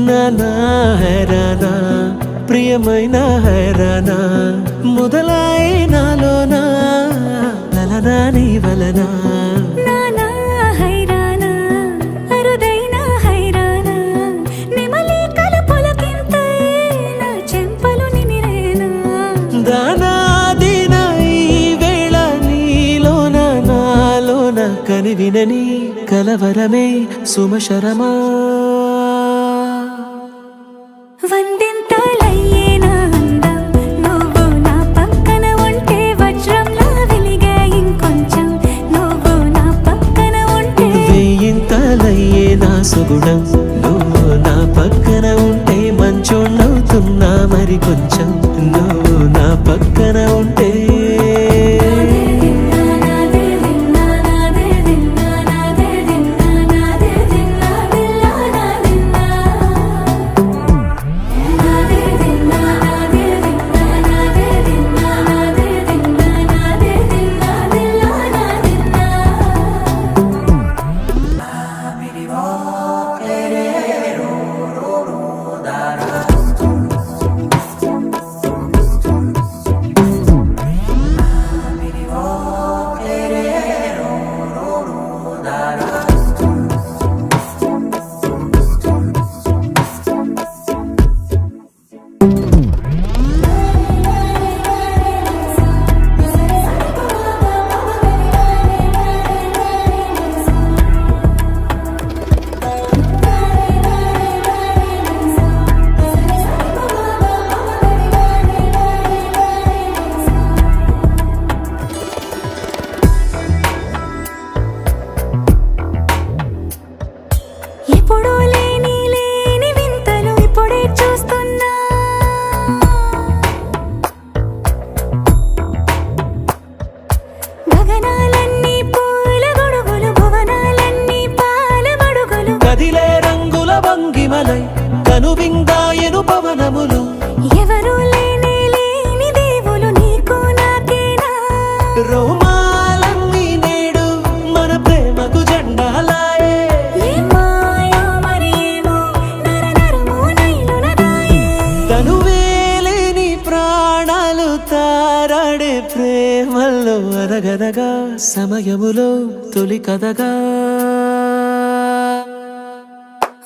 నానా హైరానా ప్రియమైన హైరానా మొదలాయి నాలోనా లలనా నీ వలనా నానా హైరానా అరుదైన హైరానా నెమలి కలుపులకింతై నా చెంపలు నిమిరేనా దానా దిన ఈ వేళ నీలోన నాలోన కనివినని కలవరమే సుమశరమా వందింతలయ్యేనా అందం నువ్వు నా పక్కన ఉంటే వజ్రంలా వెలిగే ఇంకొంచెం నువ్వు నా పక్కన ఉంటే వేయింతలయ్యే నా సుగుణం నువ్వు నా పక్కన ఉంటే మంచోణ్ణవుతున్నా మరి కొంచెం నువ్వు నా పక్కన ఉంటే ఎప్పుడూ లేని వింతలు ఇప్పుడే చూస్తున్నా గగనాలన్నీ పూల గొడుగులు భువనాలన్నీ పాల గొడుగులు కదిలే రంగుల భంగిమలై కనువిందాయను పవనములు ఎవరూ లేని దేవులు నీకు నాకేనా రోమాలన్నీ నేడు మన ప్రేమకు జెండాలాయే ఏ మాయో మరి ఏమో నరనరము నైలునదాయే తనువేలేని ప్రాణాలు తారాడే ప్రేమల్లో అనగనగా సమయములో తొలి కథగా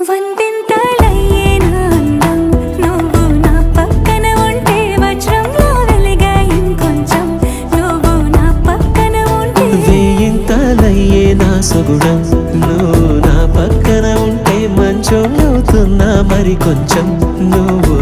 వందింతలయ్యేనా అందం నువ్వు నా పక్కన ఉంటే వజ్రంలా వెలిగే ఇంకొంచెం నువ్వు నా పక్కన ఉంటే వేయింతలయ్యే నా సుగుణం నువ్వు నా పక్కన ఉంటే మంచోణ్ణవుతున్నా మరి కొంచెం నువ్వు